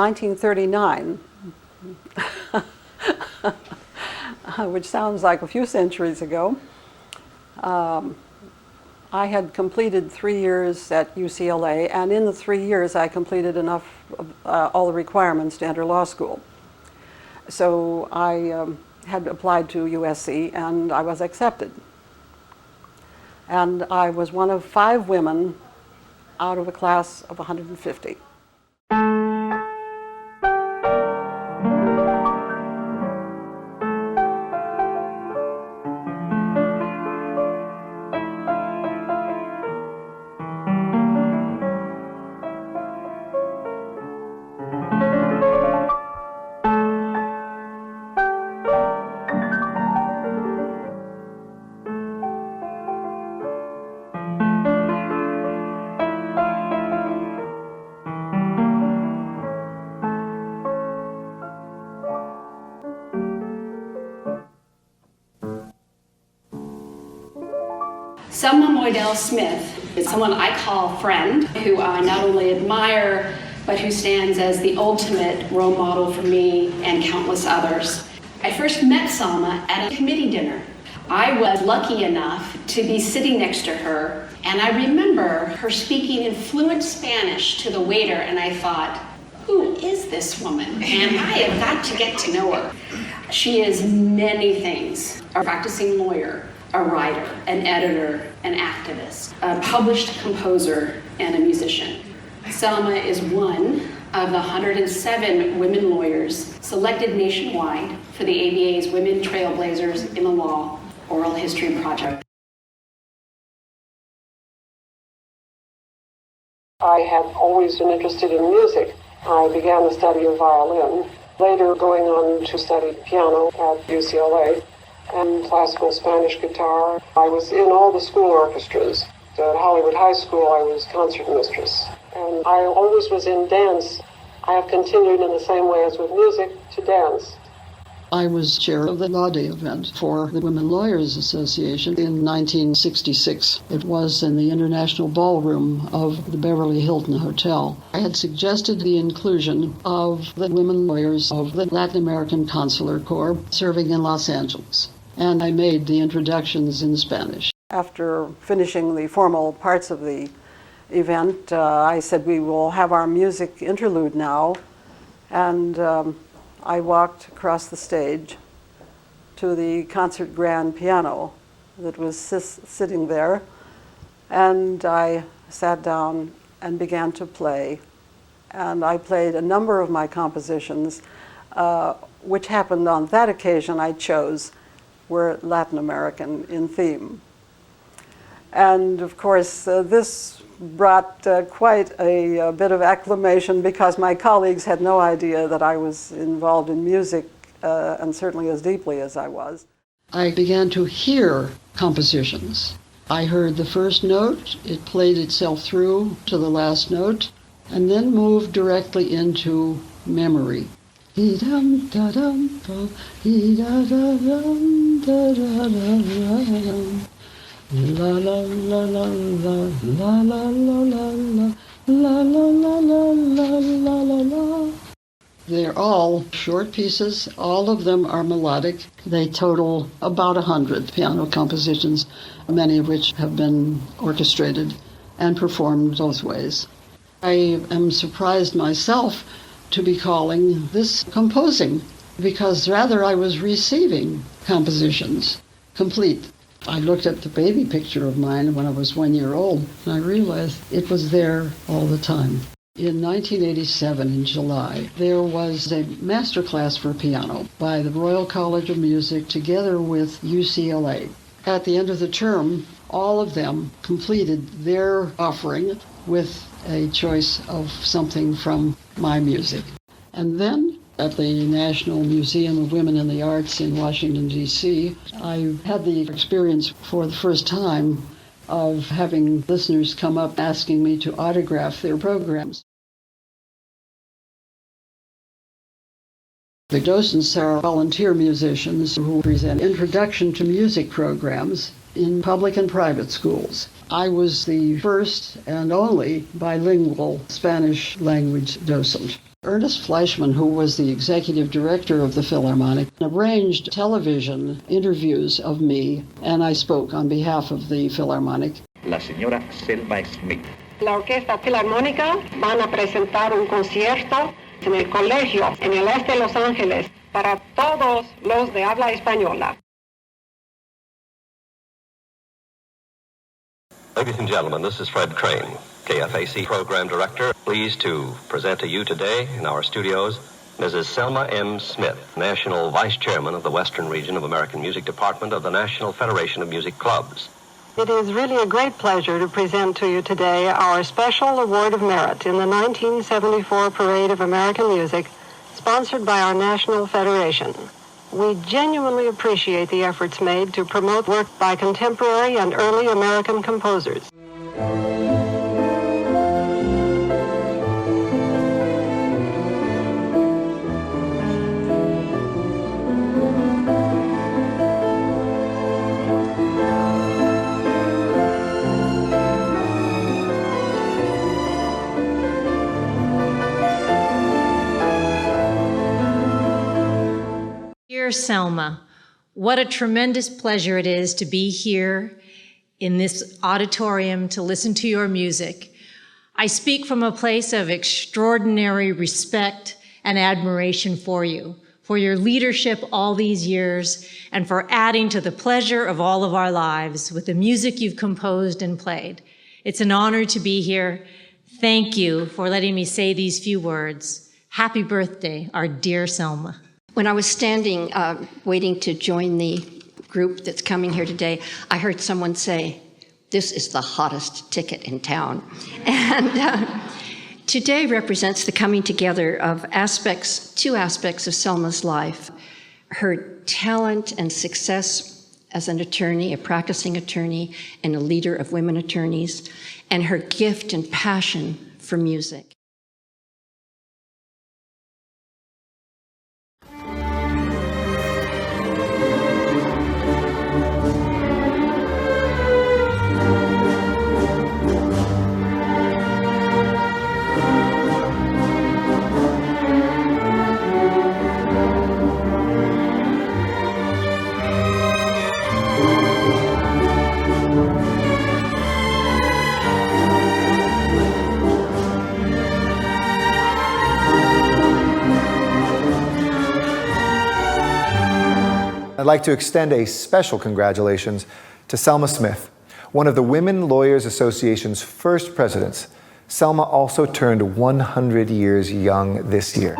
1939, which sounds like a few centuries ago, I had completed 3 years at UCLA, and in the 3 years I completed enough all the requirements to enter law school. So I had applied to USC and I was accepted. And I was one of 5 women out of a class of 150. Selma Moidel Smith is someone I call friend, who I not only admire, but who stands as the ultimate role model for me and countless others. I first met Selma at a committee dinner. I was lucky enough to be sitting next to her, and I remember her speaking in fluent Spanish to the waiter, and I thought, who is this woman? And I have got to get to know her. She is many things: a practicing lawyer, a writer, an editor, an activist, a published composer, and a musician. Selma is one of the 107 women lawyers selected nationwide for the ABA's Women Trailblazers in the Law Oral History Project. I had always been interested in music. I began the study of violin, later going on to study piano at UCLA. And classical Spanish guitar. I was in all the school orchestras. At Hollywood High School, I was concert mistress. And I always was in dance. I have continued in the same way as with music to dance. I was chair of the Law Day event for the Women Lawyers Association in 1966. It was in the International Ballroom of the Beverly Hilton Hotel. I had suggested the inclusion of the women lawyers of the Latin American Consular Corps serving in Los Angeles. And I made the introductions in Spanish. After finishing the formal parts of the event, I said we will have our music interlude now. And I walked across the stage to the concert grand piano that was sitting there, and I sat down and began to play. And I played a number of my compositions, which happened on that occasion I chose were Latin American in theme. And of course, this brought quite a bit of acclamation because my colleagues had no idea that I was involved in music, and certainly as deeply as I was. I began to hear compositions. I heard the first note, it played itself through to the last note, and then moved directly into memory. Dee-dum, da-dum, dee-da-da-dum, da-da-da-da-dum. La la la la la la la la la la la la la la. They're all short pieces. All of them are melodic. They total about 100 piano compositions, many of which have been orchestrated and performed both ways. I am surprised myself to be calling this composing, because rather I was receiving compositions complete. I looked at the baby picture of mine when I was 1 year old, and I realized it was there all the time. In 1987, in July, there was a master class for piano by the Royal College of Music together with UCLA. At the end of the term, all of them completed their offering with a choice of something from my music. And then at the National Museum of Women in the Arts in Washington, D.C., I had the experience for the first time of having listeners come up asking me to autograph their programs. The docents are volunteer musicians who present introduction to music programs in public and private schools. I was the first and only bilingual Spanish language docent. Ernest Fleischman, who was the executive director of the Philharmonic, arranged television interviews of me, and I spoke on behalf of the Philharmonic. La señora Selma Smith. La Orquesta Filarmónica van a presentar un concierto en el colegio en el este de Los Ángeles para todos los de habla española. Ladies and gentlemen, this is Fred Crane, KFAC Program Director. Pleased to present to you today in our studios Mrs. Selma M. Smith, National Vice Chairman of the Western Region of American Music Department of the National Federation of Music Clubs. It is really a great pleasure to present to you today our special award of merit in the 1974 Parade of American Music, sponsored by our National Federation. We genuinely appreciate the efforts made to promote work by contemporary and early American composers. Dear Selma, what a tremendous pleasure it is to be here in this auditorium to listen to your music. I speak from a place of extraordinary respect and admiration for you, for your leadership all these years, and for adding to the pleasure of all of our lives with the music you've composed and played. It's an honor to be here. Thank you for letting me say these few words. Happy birthday, our dear Selma. When I was standing, waiting to join the group that's coming here today, I heard someone say, "This is the hottest ticket in town." And today represents the coming together of two aspects of Selma's life. Her talent and success as an attorney, a practicing attorney, and a leader of women attorneys, and her gift and passion for music. I'd like to extend a special congratulations to Selma Smith, one of the Women Lawyers Association's first presidents. Selma also turned 100 years young this year.